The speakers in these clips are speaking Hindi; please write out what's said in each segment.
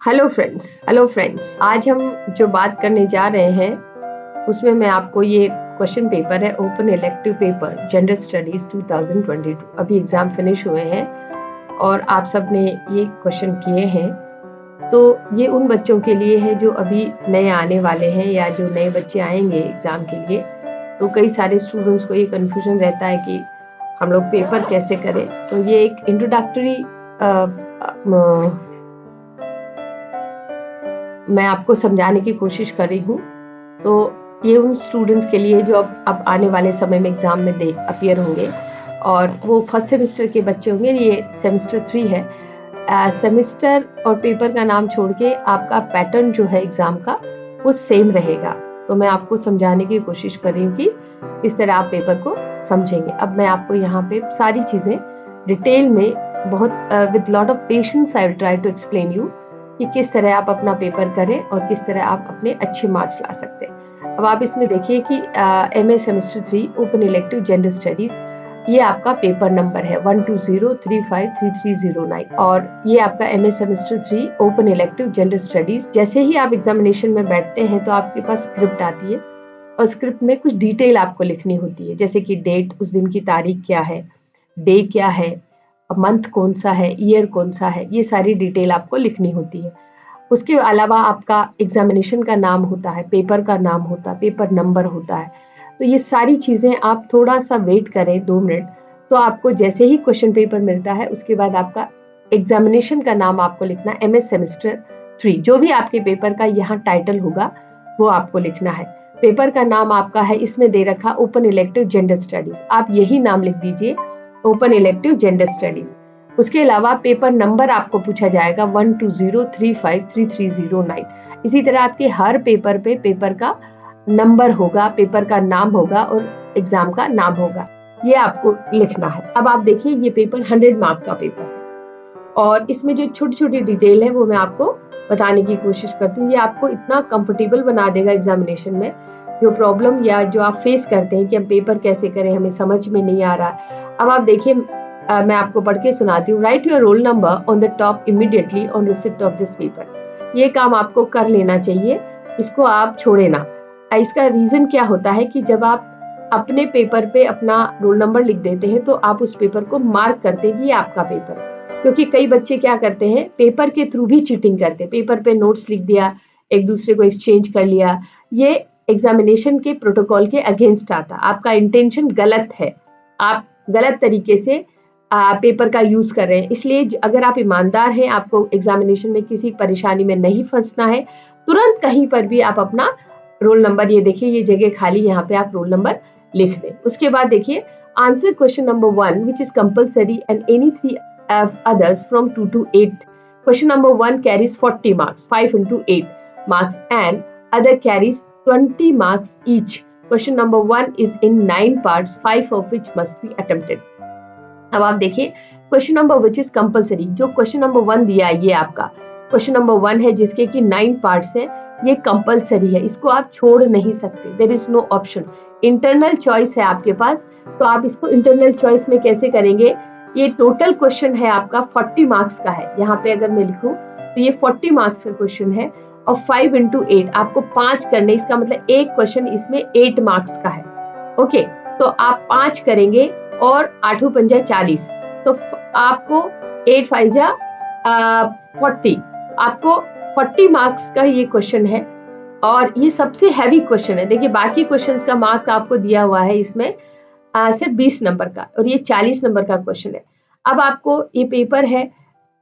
हेलो फ्रेंड्स, आज हम जो बात करने जा रहे हैं उसमें मैं आपको ये क्वेश्चन पेपर है open elective paper general studies 2022। अभी एग्जाम फिनिश हुए हैं और आप सब ने ये क्वेश्चन किए हैं। तो ये उन बच्चों के लिए है जो अभी नए आने वाले हैं या जो नए बच्चे आएंगे एग्जाम के लिए। तो कई सारे स्टूडेंट्स को ये कन्फ्यूजन रहता है कि हम लोग पेपर कैसे करें। तो ये एक इंट्रोडक्टरी मैं आपको समझाने की कोशिश कर रही हूँ। तो ये उन स्टूडेंट्स के लिए जो अब आने वाले समय में एग्जाम में दे अपीयर होंगे और वो फर्स्ट सेमेस्टर के बच्चे होंगे। ये सेमेस्टर 3 है। सेमेस्टर और पेपर का नाम छोड़ के आपका पैटर्न जो है एग्जाम का वो सेम रहेगा। तो मैं आपको समझाने की कोशिश कर रही हूँ कि इस तरह आप पेपर को समझेंगे। अब मैं आपको यहाँ पे सारी चीजें डिटेल में बहुत with lot of patience I will try to explain you कि किस तरह आप अपना पेपर करें और किस तरह आप अपने अच्छे मार्क्स ला सकते हैं। अब आप इसमें देखिए कि MA semester 3 open elective general studies, ये आपका पेपर नंबर है 120353309 और ये आपका MA semester 3 open elective general studies. जैसे ही आप एग्जामिनेशन में बैठते हैं तो आपके पास स्क्रिप्ट आती है और स्क्रिप्ट में कुछ डिटेल आपको लिखनी होती है, जैसे कि डेट, उस दिन की तारीख क्या है, डे क्या है, मंथ कौन सा है, ईयर कौन सा है, ये सारी डिटेल आपको लिखनी होती है। उसके अलावा आपका एग्जामिनेशन का नाम होता है, पेपर का नाम होता है, पेपर नंबर होता है। तो ये सारी चीजें आप थोड़ा सा वेट करें 2 मिनट, तो आपको जैसे ही क्वेश्चन पेपर मिलता है उसके बाद आपका एग्जामिनेशन का नाम आपको लिखना है MS सेमेस्टर 3। जो भी आपके पेपर का यहाँ टाइटल होगा वो आपको लिखना है। पेपर का नाम आपका है, इसमें दे रखा ओपन इलेक्टिव जनरल स्टडीज, आप यही नाम लिख दीजिए, ओपन इलेक्टिव जनरल स्टडीज। उसके अलावा पेपर नंबर आपको पूछा जाएगा 120353309। इसी तरह आपके हर पेपर पे पेपर का नंबर होगा, पेपर का नाम होगा और एग्जाम का नाम होगा, ये आपको लिखना है। अब आप देखिए ये पेपर 100 मार्क का पेपर है और इसमें जो छोटी छोटी डिटेल है वो मैं आपको बताने की कोशिश करती हूँ। ये आपको इतना कंफर्टेबल बना देगा एग्जामिनेशन में। जो प्रॉब्लम या जो आप फेस करते हैं कि हम पेपर कैसे करें, हमें समझ में नहीं आ रहा। अब आप देखिए मैं आपको पढ़ के सुनाती हूँ। Right your roll number on the top immediately on receipt of this paper. ये काम आपको कर लेना चाहिए, इसको आप छोड़े ना। इसका रीजन क्या होता है कि जब आप अपने पेपर पे अपना रोल नंबर लिख देते हैं तो आप उस पेपर को मार्क करते हैं कि ये आपका पेपर है। क्योंकि कई बच्चे क्या करते हैं, पेपर के थ्रू भी चीटिंग करते हैं, पेपर पे नोट्स लिख दिया, एक दूसरे को एक्सचेंज कर लिया। ये एग्जामिनेशन के प्रोटोकॉल के अगेंस्ट आता। आपका इंटेंशन गलत है, आप गलत तरीके से पेपर का यूज कर रहे हैं। इसलिए अगर आप ईमानदार हैं, आपको एग्जामिनेशन में किसी परेशानी में नहीं फंसना है, तुरंत कहीं पर भी आप अपना रोल नंबर, ये देखिए ये जगह खाली, यहाँ पे आप रोल नंबर लिख दें। उसके बाद देखिए answer question number 1 which is compulsory and any 3 others from 2 to 8. Question number 1 carries 40 marks, 5 into 8 marks, and other carries 20 marks each. Question number 1 is in 9 parts, 5 of which must be attempted. अब आप देखिए question number which is compulsory, जो क्वेश्चन नंबर 1 दिया है ये आपका क्वेश्चन नंबर 1 है जिसके कि 9 पार्ट्स हैं। ये कंपल्सरी है, इसको आप छोड़ नहीं सकते, there is no option. Internal choice है आपके पास, तो आप इसको इंटरनल चॉइस में कैसे करेंगे। ये टोटल क्वेश्चन है आपका 40 मार्क्स का है। यहाँ पे अगर मैं लिखूं तो ये 40 मार्क्स का क्वेश्चन है और 5 into 8 आपको 5 करने, इसका मतलब एक क्वेश्चन इसमें 8 मार्क्स का है। ओके, तो आप 5 करेंगे और 8 पंजा 40, तो आपको 8 5 जा 40, आपको 40 मार्क्स का ये क्वेश्चन है और ये सबसे हैवी क्वेश्चन है। देखिए बाकी क्वेश्चंस का मार्क्स आपको दिया हुआ है इसमें सिर्फ 20 नंबर का और ये 40 नंबर का क्वेश्चन है। अब आपको ये पेपर है,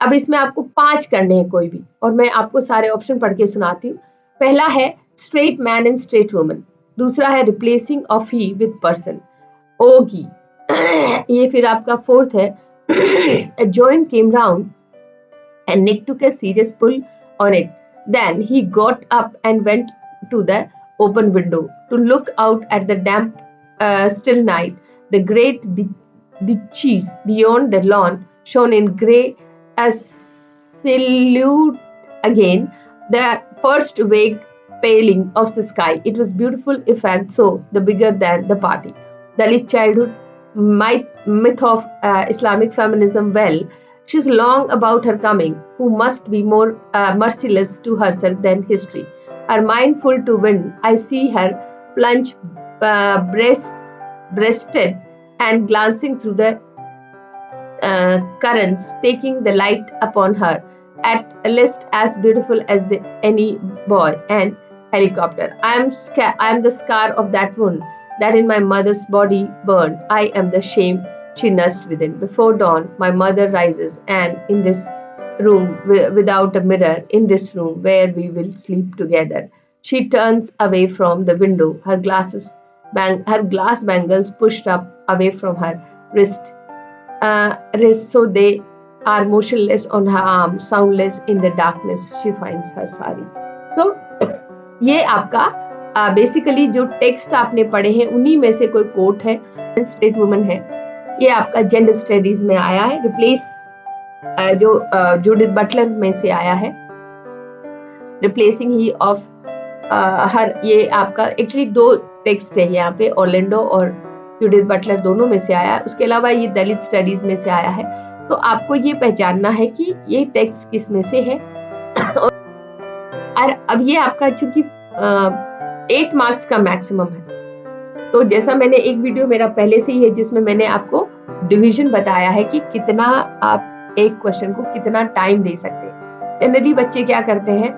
अब इसमें आपको 5 करने हैं कोई भी, और मैं आपको सारे ऑप्शन पढ़ के सुनाती हूँ। पहला है straight man and straight woman, दूसरा है replacing of he with person, ओगी। ये फिर आपका फोर्थ है a joint came round and Nick took a serious pull on it. Then he got up and went to the open window to look out at the damp still night. The great beaches beyond the lawn shone in grey as silhouette again, the first vague paling of the sky. It was beautiful effect, so the bigger than the party. Dalit childhood myth of Islamic feminism well She's long about her coming, who must be more merciless to herself than history. Her mind full to win, I see her plunge breasted and glancing through the currents, taking the light upon her, at least as beautiful as any boy and helicopter. I am the scar of that wound that in my mother's body burned. I am the shame she nursed within. Before dawn, my mother rises, and in this room without a mirror, in this room where we will sleep together, she turns away from the window, her her glass bangles pushed up away from her wrist, so they are motionless on her arm, soundless in the darkness. She finds her sari. So ये आपका बेसिकली जो टेक्स्ट आपने पढ़े हैं उन्हीं में से कोई कोट है, स्ट्रेट वुमन है। ये आपका जेंडर स्टडीज में आया है, रिप्लेस जो जूडिथ बटलर में से आया है, रिप्लेसिंग ही ऑफ हर। ये आपका एक्चुअली 2 टेक्स्ट है यहाँ पे, ऑर्लैंडो और जूडिथ बटलर दोनों में से आया है। उसके अलावा ये दलित स्टडीज में से आया है। तो आपको ये पहचानना है कि ये टेक्स्ट किस में से है। और अब ये आपका चूंकि 8 मार्क्स का मैक्सिमम है, तो जैसा मैंने एक वीडियो मेरा पहले से ही है जिसमें मैंने आपको डिवीजन बताया है कि कितना आप एक क्वेश्चन को कितना टाइम दे सकते हैं। जनरली बच्चे क्या करते हैं,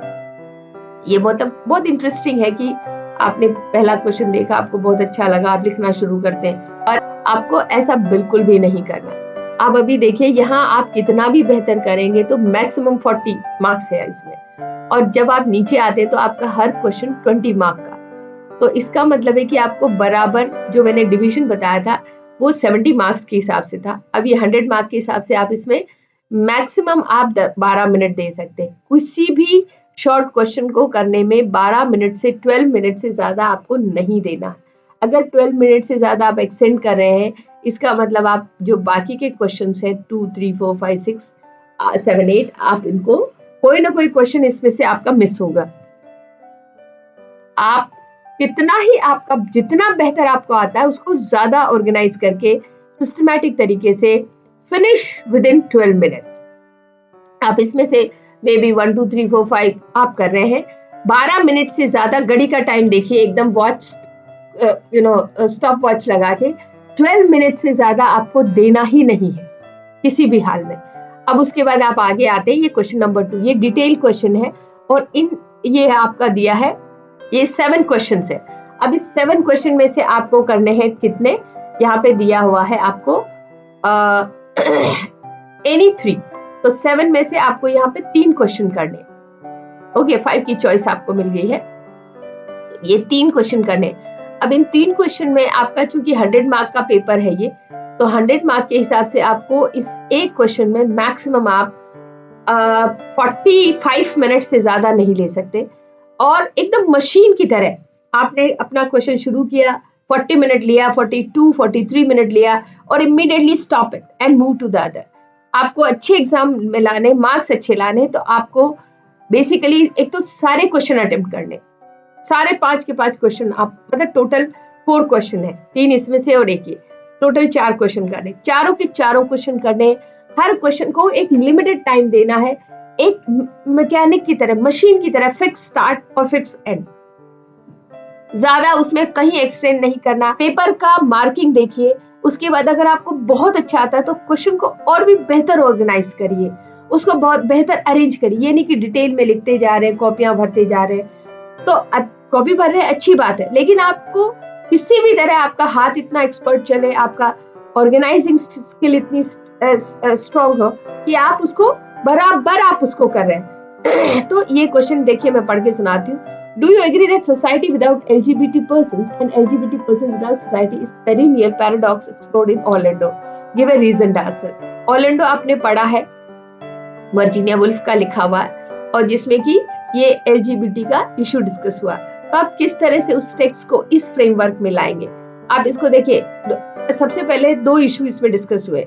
ये मतलब बहुत इंटरेस्टिंग है कि आपने पहला क्वेश्चन देखा, आपको बहुत अच्छा लगा, आप लिखना शुरू करते हैं, और आपको ऐसा बिल्कुल भी नहीं करना। आप अभी देखिए यहाँ आप कितना भी बेहतर करेंगे तो मैक्सिमम 40 मार्क्स है इसमें, और जब आप नीचे आते हैं तो आपका हर क्वेश्चन 20 मार्क का। तो इसका मतलब है कि आपको बराबर जो मैंने डिवीजन बताया था वो 70 मार्क्स के हिसाब से था। अब ये 100 मार्क के हिसाब से आप इसमें मैक्सिमम आप 12 मिनट दे सकते हैं। किसी भी शॉर्ट क्वेश्चन को करने में 12 मिनट से 12 मिनट से ज्यादा आपको नहीं देना। अगर 12 मिनट से ज्यादा आप एक्सटेंड कर रहे हैं, इसका मतलब आप जो बाकी के क्वेश्चंस हैं 2, 3, 4, 5, 6, 7, 8, आप इनको कोई ना कोई क्वेश्चन इसमें से आपका मिस होगा। आप कितना ही आपका जितना बेहतर आपको आता है उसको ज्यादा ऑर्गेनाइज करके सिस्टमैटिक तरीके से फिनिश विद इन 12 मिनट। आप इसमें से मे बी 1, 2, 3, 4, 5 आप कर रहे हैं, 12 मिनट से ज्यादा घड़ी का टाइम देखिए, एकदम वॉच स्टॉप वॉच लगा के 12 मिनट से ज्यादा आपको देना ही नहीं है किसी भी हाल में। अब उसके बाद आप आगे आते हैं, ये क्वेश्चन नंबर 2, ये डिटेल क्वेश्चन है, और ये आपका दिया है, ये 7 क्वेश्चन है। अब इस 7 क्वेश्चन में से आपको करने हैं कितने, यहाँ पे दिया हुआ है आपको एनी 3, तो 7 में से आपको यहाँ पे 3 क्वेश्चन करने। ओके, 5 की चॉइस आपको मिल गई है, ये 3 क्वेश्चन करने। अब इन 3 क्वेश्चन में आपका चूंकि 100 मार्क का पेपर है ये, तो 100 मार्क के हिसाब से आपको इस एक क्वेश्चन में मैक्सिमम आप 45 मिनट से ज्यादा नहीं ले सकते, और एकदम मशीन की तरह आपने अपना क्वेश्चन शुरू किया, 40 मिनट लिया, 42, 43 मिनट लिया, और immediately stop it and move to the other. आपको अच्छे एग्जाम में लाने, मार्क्स अच्छे लाने, तो आपको बेसिकली एक तो सारे क्वेश्चन अटेम्प्ट करने, सारे 5 के 5 क्वेश्चन, आप मतलब टोटल 4 क्वेश्चन है, 3 इसमें से और एक ये, टोटल 4 क्वेश्चन करने, चारों के चारों क्वेश्चन करने। हर क्वेश्चन को एक लिमिटेड टाइम देना है, एक मैकेनिक की तरह, मशीन की तरह, फिक्स स्टार्ट और फिक्स एंड, ज्यादा उसमें कहीं एक्सटेंड नहीं करना। पेपर का मार्किंग देखिए, उसके बाद अगर आपको बहुत अच्छा आता है तो क्वेश्चन को और भी बेहतर ऑर्गेनाइज करिए, उसको बहुत बेहतर अरेंज करिए। ये नहीं कि डिटेल में लिखते जा रहे हैं, कॉपियां भरते जा रहे हैं, तो कॉपी भर रहे हैं अच्छी बात है, लेकिन आपको किसी भी तरह आपका हाथ इतना एक्सपर्ट चले, आपका ऑर्गेनाइजिंग स्किल इतनी स्ट्रॉन्ग हो कि आप उसको बराबर आप उसको कर रहे हैं। तो ये क्वेश्चन देखिए, मैं पढ़ के सुनाती हूँ। Do you agree that society without LGBT persons and LGBT persons without society is perennial paradox explored in Orlando? Give a reasoned answer. Orlando आपने पढ़ा है, वर्जीनिया वुल्फ का लिखा हुआ, और जिसमें कि ये LGBT का इशू डिस्कस हुआ। तो आप किस तरह से उस टेक्स्ट को इस फ्रेमवर्क में लाएंगे? आप इसको देखिए, सबसे पहले 2 इशू इसमें डिस्कस हुए,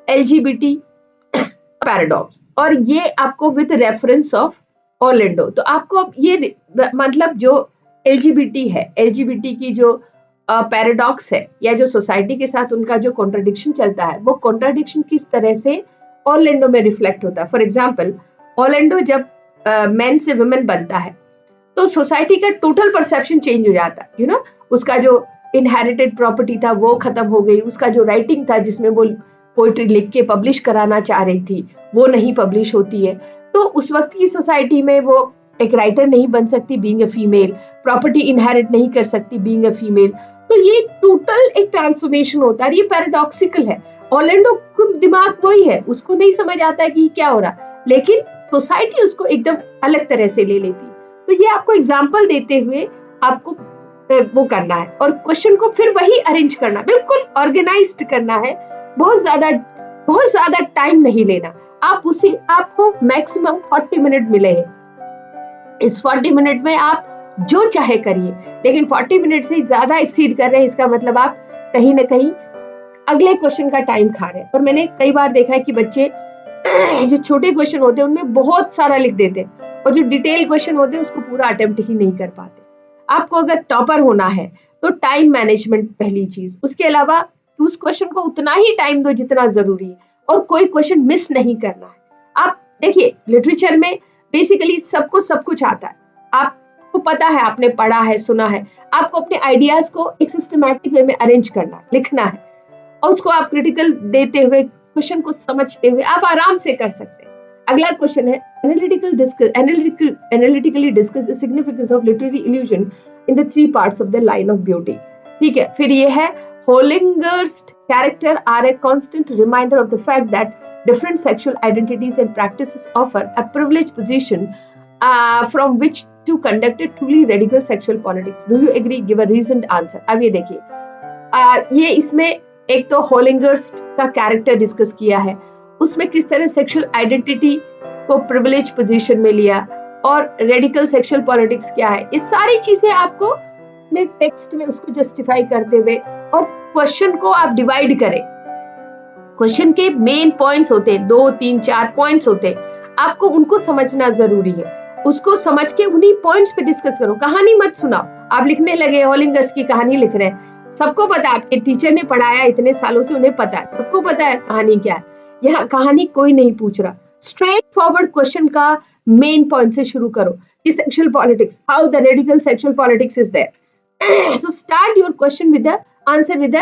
LGBT पैराडॉक्स, और ये आपको विद रेफरेंस ऑफ ऑर्लैंडो। तो आपको अब ये मतलब जो LGBT है, LGBT की जो पैराडॉक्स है, या जो सोसाइटी के साथ उनका जो कॉन्ट्रडिक्शन चलता है, वो कॉन्ट्रडिक्शन किस तरह से ऑर्लैंडो में रिफ्लेक्ट होता है। फॉर एग्जाम्पल, ऑर्लैंडो जब मैन से वुमेन बनता है तो सोसाइटी का टोटल परसेप्शन चेंज हो जाता है। यू नो, उसका जो इनहेरिटेड प्रॉपर्टी था वो खत्म हो गई, उसका जो राइटिंग था जिसमें वो पोइट्री लिख के पब्लिश कराना चाह रही थी वो नहीं पब्लिश होती है। तो उस वक्त की सोसाइटी में वो एक राइटर नहीं बन सकती being a female, property inherit नहीं कर सकती बीइंग अ फीमेल। तो ये टोटल एक ट्रांसफॉर्मेशन होता है। ये पैराडॉक्सिकल है। ऑर्लैंडो का दिमाग वही है, उसको नहीं समझ आता है कि क्या हो रहा, लेकिन सोसाइटी उसको एकदम अलग तरह से ले लेती है। तो ये आपको एग्जाम्पल देते हुए आपको वो करना है, और क्वेश्चन को फिर वही अरेंज करना, बिल्कुल ऑर्गेनाइज्ड करना है। बहुत ज्यादा टाइम नहीं लेना। आपको मैक्सिमम 40 मिनट मिले हैं। इस 40 मिनट में आप जो चाहे करिए, लेकिन 40 मिनट से ज्यादा एक्सीड कर रहे हैं, इसका मतलब आप कहीं ना कहीं अगले क्वेश्चन का टाइम खा रहे हैं। और मैंने कई बार देखा है कि बच्चे जो छोटे क्वेश्चन होते हैं उनमें बहुत सारा लिख देते हैं, और जो डिटेल क्वेश्चन होते हैं उसको पूरा अटेम्प्ट ही नहीं कर पाते। आपको अगर टॉपर होना है तो टाइम मैनेजमेंट पहली चीज, उसके अलावा उस क्वेश्चन को उतना ही टाइम दो जितना जरूरी है, और कोई क्वेश्चन मिस नहीं करना है। आप देखिए, लिटरेचर में बेसिकली सबको सब कुछ आता है, आपको पता है, आपने पढ़ा है, सुना है। आपको अपने आइडियाज को एक सिस्टमैटिक वे में अरेंज करना, लिखना है, और उसको आप क्रिटिकल देते हुए, क्वेश्चन को समझते हुए आप आराम से कर सकते हैं। अगला क्वेश्चन है analytically discuss the significance of literary illusion in the 3 parts of the line of beauty. ठीक है, फिर ये है Hollinger's character are a constant reminder of the fact that different sexual identities and practices offer a privileged position from which to conduct a truly radical sexual politics. Do you agree? Give a reasoned answer. अब ये देखिए, ये इसमें एक तो होलिंगर्स का कैरेक्टर डिस्कस किया है, उसमें किस तरह सेक्सुअल आइडेंटिटी को प्रिविलेज पोजीशन में लिया, और रेडिकल सेक्सुअल पॉलिटिक्स क्या है। ये सारी चीजें आपको अपने टेक्स्ट में उसको जस्टिफाई करते हुए, और क्वेश्चन को आप डिवाइड करें। क्वेश्चन के मेन पॉइंट्स होते हैं, 2, 3, 4 पॉइंट्स होते हैं, आपको उनको समझना जरूरी है। उसको समझ के उन्हीं पॉइंट्स पे डिस्कस करो। कहानी मत सुनाओ। आप लिखने लगे होलिंगर्स की कहानी लिख रहे हैं, सबको पता है, आपके टीचर ने पढ़ाया इतने सालों से, उन्हें पता है, सबको पता है कहानी क्या है। यहाँ कहानी कोई नहीं पूछ रहा। स्ट्रेट फॉरवर्ड क्वेश्चन का मेन पॉइंट से शुरू करो कि sexual politics, how the radical sexual politics is there. So start your question with the answer with the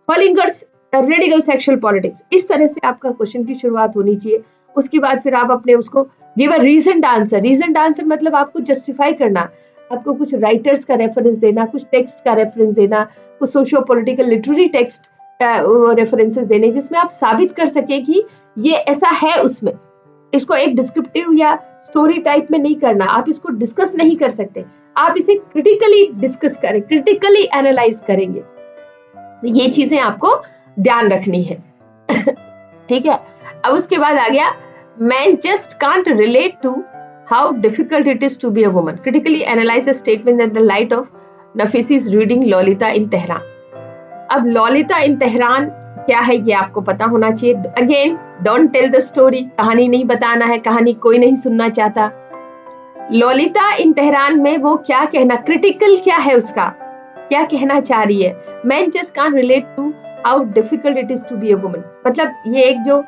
Hollinger's radical sexual politics. इस तरह से आपका क्वेश्चन की शुरुआत होनी चाहिए। उसके बाद फिर आप अपने उसको give a reasoned answer. रीजन्ड answer मतलब आपको जस्टिफाई करना, आपको कुछ राइटर्स का रेफरेंस देना, कुछ टेक्स्ट का रेफरेंस देना, कुछ socio political literary text references देने, जिसमें आप साबित कर सके कि ये ऐसा है। उसमें इसको एक डिस्क्रिप्टिव या स्टोरी टाइप में नहीं करना, आप इसको डिस्कस नहीं कर सकते, आप इसे क्रिटिकली डिस्कस करें, क्रिटिकली एनालाइज करेंगे। ये चीजें आपको ध्यान रखनी है। ठीक है, अब उसके बाद आ गया men just can't relate to how difficult it is to be a woman. Critically analyze the statement in the light of Nafisi's reading Lolita in Tehran. अब लॉलिता इन तेहरान क्या है ये आपको पता होना चाहिए। Again, don't tell the story, कहानी नहीं बताना है, कहानी कोई नहीं सुनना चाहता। लॉलिता इन तेहरान में वो क्या कहना, क्रिटिकल क्या है उसका, क्या कहना चाह रही है। Men just can't relate to how difficult it is to be a woman. मतलब ये एक जो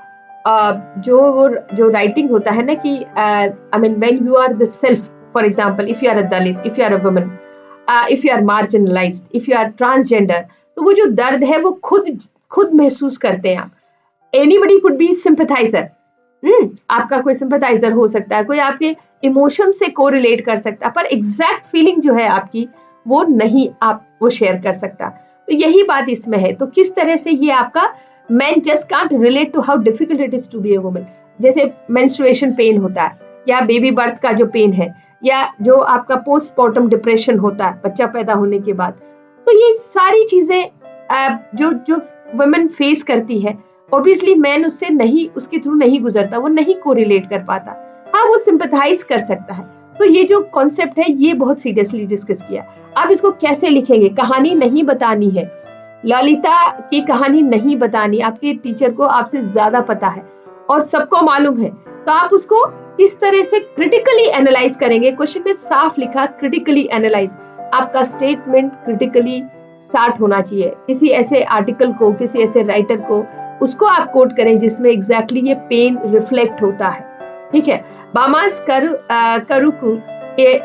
राइटिंग होता है ना कि I mean when you are the self, for example if you are a Dalit, if you are a woman, if you are marginalised, if you are transgender, तो वो जो दर्द है वो खुद महसूस करते हैं आप। एनीबडी कुड बी सिंपैथाइजर, आपका कोई सिंपैथाइजर हो सकता है, कोई आपके इमोशन से कोरिलेट कर सकता है, पर एग्जैक्ट फीलिंग जो है आपकी वो नहीं आप वो शेयर कर सकता। तो यही बात इसमें है। तो किस तरह से ये आपका men just can't relate to how difficult it is to be a woman, जैसे menstruation pain होता है, या बेबी बर्थ का जो पेन है, या जो आपका पोस्टमार्टम डिप्रेशन होता है बच्चा पैदा होने के बाद। तो ये सारी चीजें जो वुमेन फेस करती है, ऑब्वियसली मैन उससे नहीं, उसके थ्रू नहीं गुजरता, वो नहीं कोरिलेट कर पाता। हाँ, वो सिंपैथाइज कर सकता है। तो ये जो कॉन्सेप्ट है ये बहुत सीरियसली डिस्कस किया। अब इसको कैसे लिखेंगे, कहानी नहीं बतानी है, ललिता की कहानी नहीं बतानी, आपके टीचर को आपसे ज्यादा पता है और सबको मालूम है, तो आप उसको किस तरह से क्रिटिकली एनालाइज करेंगे। क्वेश्चन में साफ लिखा क्रिटिकली एनालाइज, आपका स्टेटमेंट क्रिटिकली स्टार्ट होना चाहिए। किसी ऐसे आर्टिकल को, किसी ऐसे राइटर को उसको आप कोट करें जिसमें एग्जैक्टली ये पेन रिफ्लेक्ट होता है, ठीक है। Bama's Karukku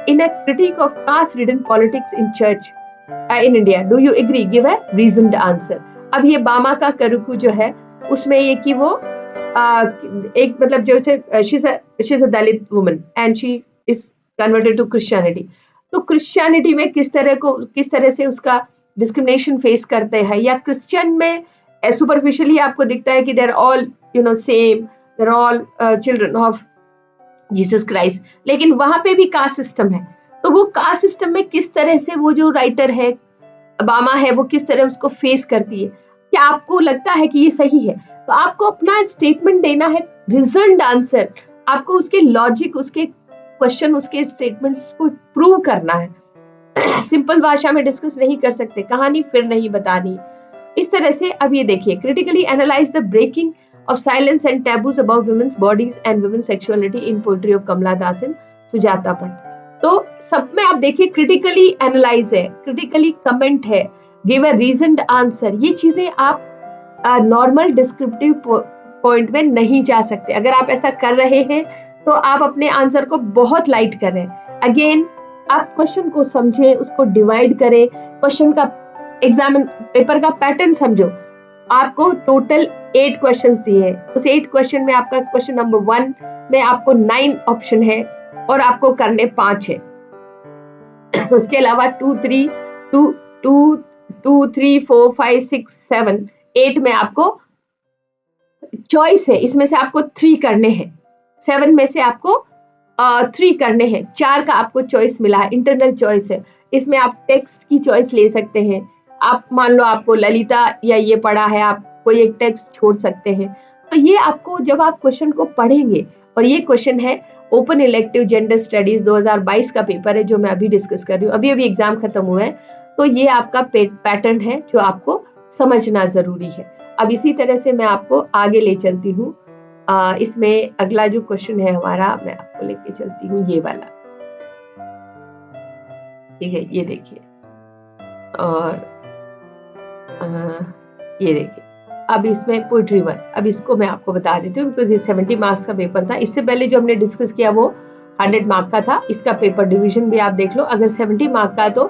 in a critique of caste ridden politics in church in India, do you agree, give a reasoned answer. अब ये बामा का करुकु जो है उसमें ये कि वो एक मतलब जैसे she is a Dalit woman and she is converted to Christianity, तो क्रिश्चियनिटी में किस तरह से उसका डिस्क्रिमिनेशन फेस करते हैं, या क्रिश्चियन में सुपरफिशियली आपको दिखता है कि they're all same, they're all children of Jesus Christ, लेकिन वहां पे भी कास्ट सिस्टम है। तो वो कास्ट सिस्टम में किस तरह से वो जो राइटर है बामा है वो किस तरह उसको फेस करती है, क्या आपको लगता है कि ये सही है? तो आपको अपना स्टेटमेंट देना है, रिजल्ट आंसर, आपको उसके लॉजिक, उसके क्वेश्चन, उसके स्टेटमेंट्स को प्रूव करना है। सिंपल भाषा में डिस्कस नहीं कर सकते, कहानी फिर नहीं बतानी, इस तरह से। अब ये देखिए, critically analyse the breaking of silence and taboos about women's bodies and women's sexuality in poetry of Kamala Das and Sujata Bhatt। तो सब में आप देखिए क्रिटिकली एनालाइज है, क्रिटिकली कमेंट है, गिव अ रीजन्ड आंसर, ये चीजें आप नॉर्मल डिस्क्रिप्टिव पॉइंट में नहीं जा सकते। अगर आप ऐसा कर रहे हैं तो आप अपने आंसर को बहुत लाइट कर रहे हैं। अगेन आप क्वेश्चन को समझें, उसको डिवाइड करें, क्वेश्चन का एग्जामिन पेपर का पैटर्न समझो। आपको टोटल 8 क्वेश्चंस दिए हैं, उस 8 क्वेश्चन में आपका क्वेश्चन नंबर 1 में आपको 9 ऑप्शन है और आपको करने 5 है। उसके अलावा 2 3 4 5 6 7 8 में आपको चॉइस है, इसमें से आपको 3 करने हैं, 7 में से आपको 3 करने हैं, 4 का आपको चॉइस मिला है, इंटरनल चॉइस है। इसमें आप टेक्स्ट की चॉइस ले सकते हैं। आप मान लो आपको ललिता या ये पढ़ा है, आप कोई एक टेक्स्ट छोड़ सकते हैं। तो ये आपको जब आप क्वेश्चन को पढ़ेंगे, और ये क्वेश्चन है ओपन इलेक्टिव जेंडर स्टडीज 2022 का पेपर है जो मैं अभी डिस्कस कर रही हूँ, अभी एग्जाम खत्म हुआ है। तो ये आपका पैटर्न है जो आपको समझना जरूरी है। अब इसी तरह से मैं आपको आगे ले चलती हूँ। इसमें अगला जो क्वेश्चन है हमारा, मैं आपको लेके चलती हूँ ये वाला, ठीक है, ये देखिए, और ये देखिए। अब इसमें पोइट्री 1, अब इसको मैं आपको बता देती हूँ बिकॉज ये 70 मार्क्स का पेपर था। इससे पहले जो हमने डिस्कस किया वो 100 मार्क का था। इसका पेपर डिवीजन भी आप देख लो, अगर 70 मार्क का तो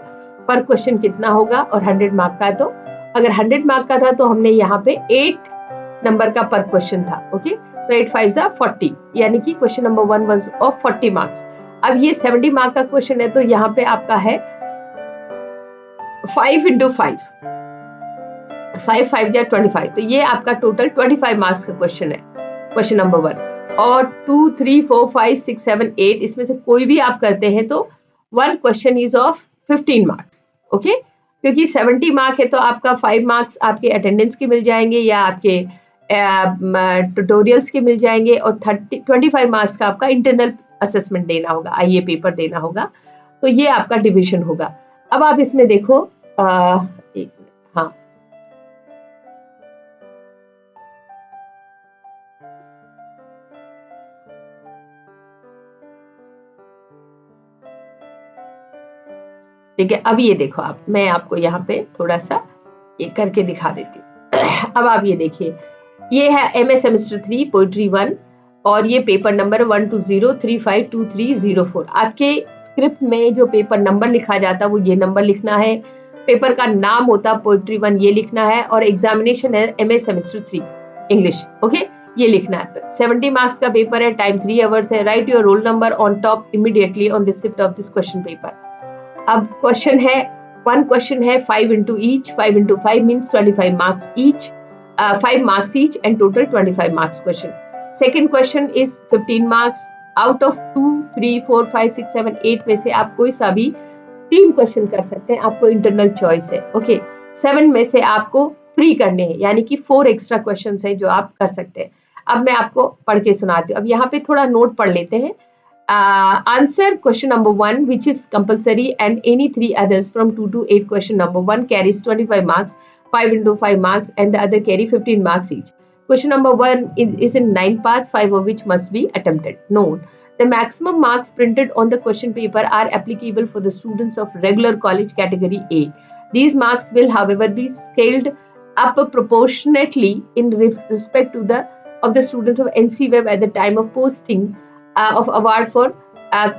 पर क्वेश्चन कितना होगा, और 100 मार्क का तो अगर 100 मार्क का था तो हमने यहाँ पे 8 नंबर का पर क्वेश्चन था। ओके, तो 8 5 जा 40, यानी कि question number 1 was of 40 marks. अब ये 70 मार्क का क्वेश्चन है तो यहाँ पे आपका है 5 into 5, 5 5 जा 25, तो ये आपका टोटल 25 मार्क्स का क्वेश्चन है, क्वेश्चन नंबर 1। और 2 3 4 5 6 7 8 इसमें से कोई भी आप करते हैं तो 1 question is of 15 marks. Okay, क्योंकि 70 मार्क है तो आपका 5 मार्क्स आपके अटेंडेंस के मिल जाएंगे या आपके ट्यूटोरियल्स के मिल जाएंगे, और 25 मार्क्स का आपका इंटरनल असेसमेंट देना होगा, आईए पेपर देना होगा। तो ये आपका डिवीजन होगा। अब आप इसमें देखो, हाँ, ठीक है। अब ये देखो, आप मैं आपको यहाँ पे थोड़ा सा ये करके दिखा देती हूँ। अब आप ये देखिए, ये है एमए सेमेस्टर 3 पोइट्री 1, और ये पेपर नंबर 120352304। आपके स्क्रिप्ट में जो पेपर नंबर लिखा जाता है वो ये नंबर लिखना है, पेपर का नाम होता है पोइट्री 1 ये लिखना है, और एग्जामिनेशन है एमए सेमेस्टर 3 इंग्लिश। ओके, ये लिखना है। 70 मार्क्स का पेपर है, टाइम 3 आवर्स है। Right your roll number on top immediately on receipt of this question paper. अब क्वेश्चन है, 1 क्वेश्चन है 5 into each, 5 into 5 means 25 marks each, 5 marks each and total 25 marks question. Second question is 15 marks, out of 2 3 4 5 6 7 8 में से आप कोई सा भी 3 क्वेश्चन कर सकते हैं, आपको इंटरनल चॉइस है। ओके, 7 में से आपको 3 करने हैं, यानी कि 4 एक्स्ट्रा क्वेश्चन है जो आप कर सकते हैं। अब मैं आपको पढ़ के सुनाती हूँ। अब यहाँ पे थोड़ा नोट पढ़ लेते हैं। Answer question number 1 which is compulsory, and any 3 others from 2 to 8. Question number 1 carries 25 marks, 5 into 5 marks, and the other carry 15 marks each. Question number 1 is in 9 parts, 5 of which must be attempted. Note, the maximum marks printed on the question paper are applicable for the students of regular college category A. These marks will however be scaled up proportionately in respect to the of the students of NCWeb at the time of posting of award for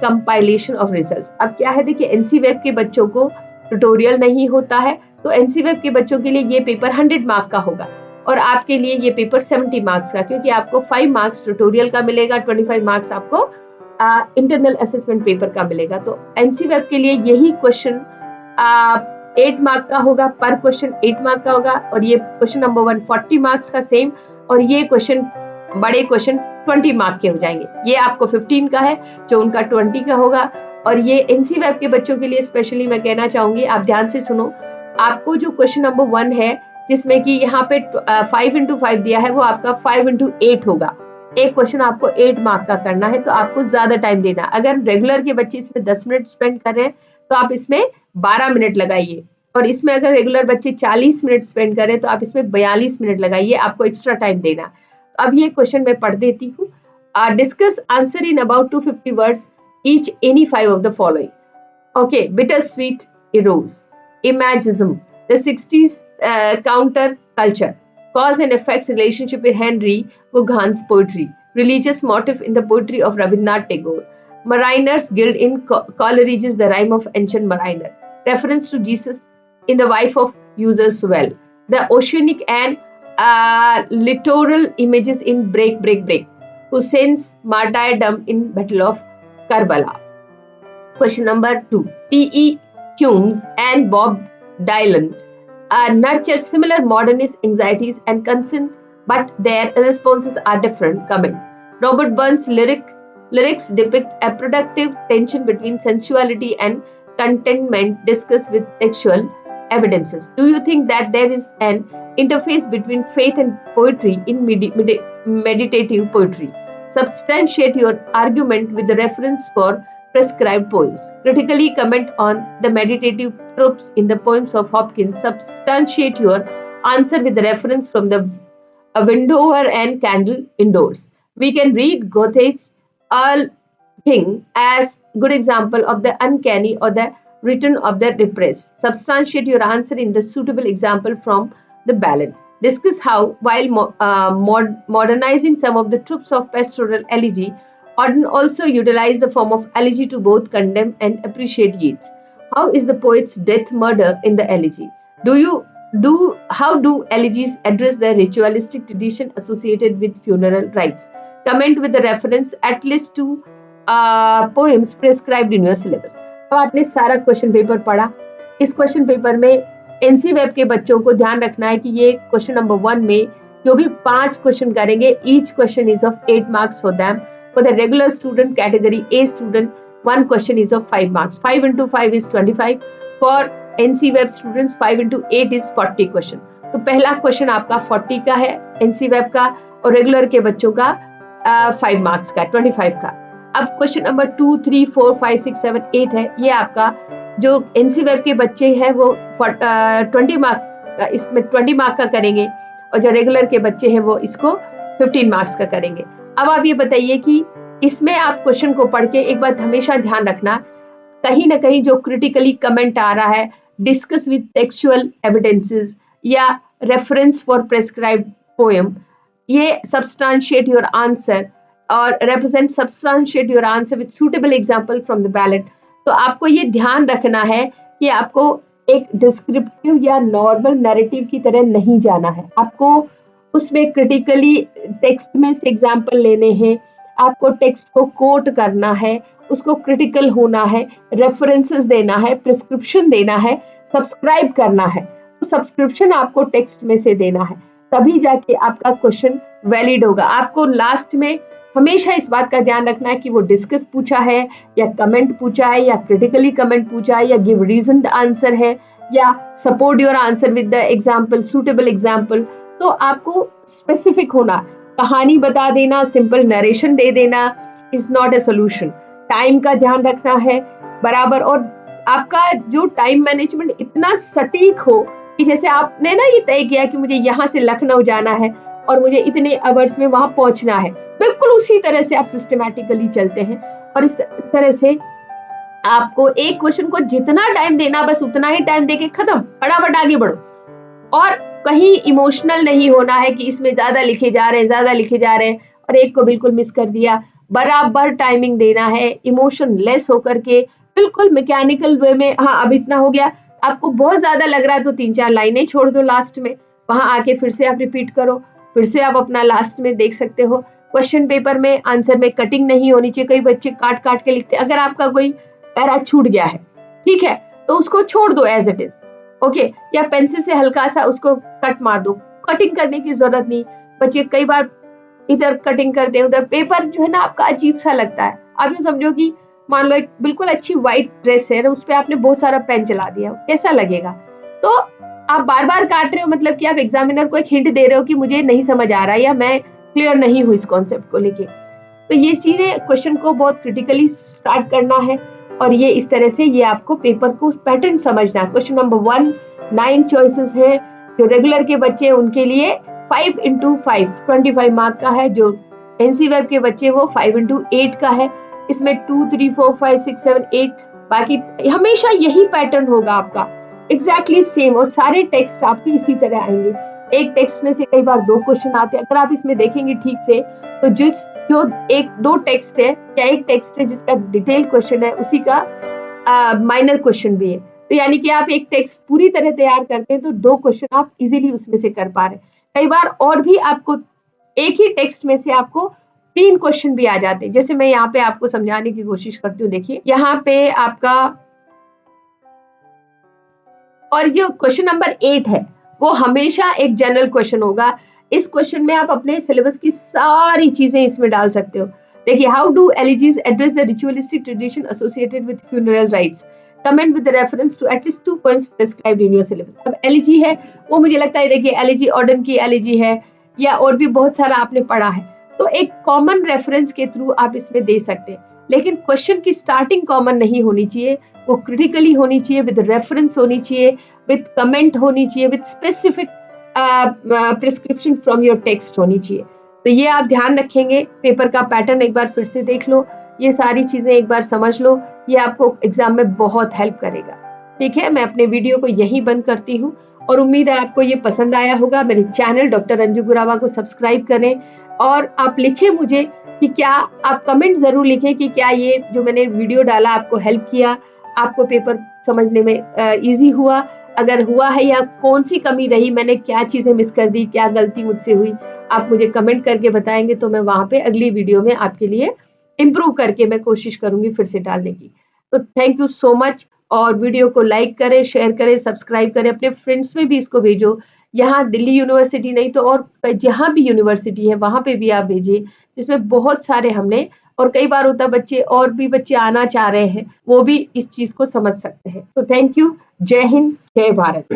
compilation of results. अब क्या है, देखिए NCWeb के बच्चों को ट्यूटोरियल नहीं होता है, तो NCWeb के बच्चों के लिए ये पेपर 100 मार्क का होगा और आपके लिए ये पेपर 70 मार्क्स का, क्योंकि आपको 5 मार्क्स ट्यूटोरियल का मिलेगा, 25 मार्क्स आपको इंटरनल असेसमेंट पेपर का मिलेगा। तो NCWeb के लिए यही क्वेश्चन 8 मार्क का होगा, पर क्वेश्चन 8 मार्क का होगा, और ये क्वेश्चन नंबर 1 40 मार्क्स का सेम, और ये क्वेश्चन बड़े क्वेश्चन 20 मार्क के हो जाएंगे। ये आपको 15 का है जो उनका 20 का होगा। और ये NCWeb के बच्चों के लिए स्पेशली मैं कहना चाहूंगी, आप ध्यान से सुनो, आपको जो क्वेश्चन नंबर 1 है जिसमें कि यहाँ पे 5 into 5 दिया है, वो आपका 5 into 8 होगा। एक क्वेश्चन आपको 8 मार्क का करना है, तो आपको ज्यादा टाइम देना। अगर रेगुलर के बच्चे इसमें 10 मिनट स्पेंड कर रहे हैं तो आप इसमें 12 मिनट लगाइए, और इसमें अगर रेगुलर बच्चे 40 मिनट स्पेंड कर रहे हैं तो आप इसमें 42 मिनट लगाइए, आपको एक्स्ट्रा टाइम देना। अब ये क्वेश्चन मैं पढ़ देती हूँ। Discuss answer in about 250 words each any 5 of the following. Okay, bittersweet eros, imagism, the 60s counter culture, cause and effects relationship with Henry Vaughan's poetry, religious motif in the poetry of Rabindranath Tagore, Mariners Guild in Coleridge's The Rime of Ancient Mariner, reference to Jesus in The Wife of User's Well, the oceanic and littoral images in Break, Break, Break, Hussein's martyrdom in Battle of Karbala. Question number 2. T.E. Humes and Bob Dylan nurture similar modernist anxieties and concern, but their responses are different. Comment. Robert Burns' lyrics depict a productive tension between sensuality and contentment discussed with textual evidences. Do you think that there is an interface between faith and poetry in meditative poetry? Substantiate your argument with the reference for prescribed poems. Critically comment on the meditative tropes in the poems of Hopkins. Substantiate your answer with the reference from the windower and candle indoors. We can read Goethe's All Thing as good example of the uncanny or the return of the repressed. Substantiate your answer in the suitable example from the ballad. Discuss how, while modernizing some of the tropes of pastoral elegy, Auden also utilized the form of elegy to both condemn and appreciate Yeats. How is the poet's death murder in the elegy? How do elegies address the ritualistic tradition associated with funeral rites? Comment with the reference at least to poems prescribed in your syllabus. अब आपने सारा क्वेश्चन पेपर पढ़ा। इस क्वेश्चन पेपर में NCWeb के बच्चों को ध्यान रखना है कि ये क्वेश्चन नंबर 1 में जो भी 5 क्वेश्चन करेंगे, each question is of 8 marks for them. For the regular student category A student, 1 question is of 5 marks. 5 into 5 is 25. For NCWeb students, 5 into 8 is 40 question. तो पहला क्वेश्चन आपका 40 का है NCWeb का, और रेगुलर के बच्चों का 5 मार्क्स का, 25 का। अब क्वेश्चन नंबर 2, 3, 4, 5, 6, 7, 8 है, ये आपका जो NCWeb के बच्चे हैं वो 20 मार्क, इसमें 20 मार्क का करेंगे, और जो रेगुलर के बच्चे हैं वो इसको 15 मार्क्स का करेंगे। अब आप ये बताइए कि इसमें आप क्वेश्चन को पढ़ के एक बात हमेशा ध्यान रखना, कहीं ना कहीं जो क्रिटिकली कमेंट आ रहा है, डिस्कस विद टेक्सचुअल एविडेंसेस या रेफरेंस फॉर प्रेस्क्राइब्ड पोएम, ये सब्सटेंशिएट योर आंसर और represent substantiate your answer with suitable example from the ballot. तो आपको ये ध्यान रखना है कि आपको एक डिस्क्रिप्टिव या नॉर्मल नैरेटिव की तरह नहीं जाना है, आपको उसमें क्रिटिकली टेक्स्ट में से एग्जाम्पल लेने हैं, आपको टेक्स्ट को कोट करना है, उसको क्रिटिकल होना है, रेफरेंसेस देना है, प्रिस्क्रिप्शन देना है, सब्सक्राइब करना है। तो सब्सक्रिप्शन आपको टेक्स्ट में से देना है, तभी जाके आपका क्वेश्चन वैलिड होगा। आपको लास्ट में हमेशा इस बात का ध्यान रखना है कि वो डिस्कस पूछा है या कमेंट पूछा है या क्रिटिकली कमेंट पूछा है या गिव रीजन्ड आंसर है या support your answer with the example, suitable example. तो आपको स्पेसिफिक होना, कहानी बता देना, सिंपल नरेशन दे देना is not a solution. Time का ध्यान रखना है बराबर, और आपका जो टाइम मैनेजमेंट इतना सटीक हो कि जैसे आपने ना ये तय किया कि मुझे यहाँ से लखनऊ जाना है और मुझे इतने आवर्स में वहां पहुंचना है, बिल्कुल उसी तरह से आप सिस्टमैटिकली चलते हैं, और इस तरह से आपको एक क्वेश्चन को जितना टाइम देना बस उतना ही टाइम देके खत्म, फटाफट आगे बढ़ो। और कहीं इमोशनल नहीं होना है कि इसमें ज्यादा लिखे जा रहे हैं, ज्यादा लिखे जा रहे हैं और एक को बिल्कुल मिस कर दिया। बराबर टाइमिंग देना है, इमोशन लेस होकर के, बिल्कुल मैकेनिकल वे में। हाँ, अब इतना हो गया, आपको बहुत ज्यादा लग रहा है तो 3-4 लाइनें छोड़ दो लास्ट में, वहां आके फिर से आप रिपीट करो, फिर से आप अपना लास्ट में देख सकते हो। क्वेश्चन पेपर में आंसर में कटिंग नहीं होनी चाहिए, कई बच्चे काट काट के लिखते हैं। अगर आपका कोई पैरा छूट गया है, ठीक है, तो उसको छोड़ दो एज इट इज, ओके, या पेंसिल से हल्का सा उसको कट मार दो, कटिंग करने की जरूरत नहीं। बच्चे कई बार इधर कटिंग करते हैं, उधर पेपर जो है ना आपका अजीब सा लगता है। आप यूँ समझो कि मान लो एक बिल्कुल अच्छी व्हाइट ड्रेस है, उस पर आपने बहुत सारा पेन चला दिया, कैसा लगेगा? तो आप बार बार काट रहे हो, मतलब कि आप एग्जामिनर को एक हिंट दे रहे हो कि मुझे नहीं समझ आ रहा है या मैं क्लियर नहीं हूँ इस कॉन्सेप्ट को लेके। तो ये चीजें क्वेश्चन को बहुत क्रिटिकली स्टार्ट करना है, और ये इस तरह से ये आपको पेपर को पैटर्न समझना है। क्वेश्चन नंबर 1 9 चॉइसेस है, जो रेगुलर के बच्चे हैं उनके लिए 5 into 5 25 मार्क का है, जो एनसी वेब के बच्चे वो 5 into 8 का है। इसमें 2 3 4 5 6 7 8 बाकी हमेशा यही पैटर्न होगा आपका, एग्जैक्टली सेम, और सारे टेक्स्ट आपके इसी तरह आएंगे। एक टेक्स्ट में से कई बार 2 क्वेश्चन आते हैं। अगर आप इसमें देखेंगे ठीक से तो जो एक 2 टेक्स्ट है या एक टेक्स्ट है जिसका डिटेल क्वेश्चन है, उसी का माइनर क्वेश्चन भी है। तो यानी कि आप एक टेक्स्ट पूरी तरह तैयार करते हैं तो 2 क्वेश्चन आप इजीली उसमें से कर पा रहे हैं। कई बार और भी आपको एक ही टेक्स्ट में से आपको 3 क्वेश्चन भी आ जाते हैं। जैसे मैं यहाँ पे आपको समझाने की कोशिश करती हूँ, देखिए यहाँ पे आपका, और जो क्वेश्चन नंबर 8 है वो हमेशा एक जनरल क्वेश्चन होगा। इस क्वेश्चन में आप अपने सिलेबस की सारी चीजें इसमें डाल सकते हो। देखिए, how do elegies address the ritualistic tradition associated with funeral rites, comment with reference to at least 2 points prescribed in your syllabus. अब एलिजी है वो मुझे लगता है, देखिए एलिजी ऑर्डन की एलिजी है या और भी बहुत सारा आपने पढ़ा है, तो एक कॉमन रेफरेंस के थ्रू आप इसमें दे सकते हैं। लेकिन क्वेश्चन की स्टार्टिंग कॉमन नहीं होनी चाहिए, वो क्रिटिकली होनी चाहिए, विद रेफरेंस होनी चाहिए, विद कमेंट होनी चाहिए, with specific prescription from your text होनी चाहिए। तो ये आप ध्यान रखेंगे। पेपर का पैटर्न एक बार फिर से देख लो, ये सारी चीजें एक बार समझ लो, ये आपको एग्जाम में बहुत हेल्प करेगा। ठीक है, मैं अपने वीडियो को यहीं बंद करती हूँ और उम्मीद है आपको ये पसंद आया होगा। मेरे चैनल डॉक्टर अंजू गुरावा को सब्सक्राइब करें और आप लिखें मुझे कि क्या, आप कमेंट जरूर लिखें कि क्या ये जो मैंने वीडियो डाला आपको हेल्प किया, आपको पेपर समझने में इजी हुआ। अगर हुआ है या कौन सी कमी रही, मैंने क्या चीजें मिस कर दी, क्या गलती मुझसे हुई, आप मुझे कमेंट करके बताएंगे तो मैं वहां पे अगली वीडियो में आपके लिए इम्प्रूव करके मैं कोशिश करूंगी फिर से डालने की। तो थैंक यू सो मच, और वीडियो को लाइक करें, शेयर करें, सब्सक्राइब करें, अपने फ्रेंड्स में भी इसको भेजो। यहाँ दिल्ली यूनिवर्सिटी नहीं तो और जहाँ भी यूनिवर्सिटी है वहां पे भी आप भेजिए, जिसमें बहुत सारे हमने, और कई बार होता बच्चे और भी बच्चे आना चाह रहे हैं, वो भी इस चीज को समझ सकते हैं। तो थैंक यू, जय हिंद, जय भारत।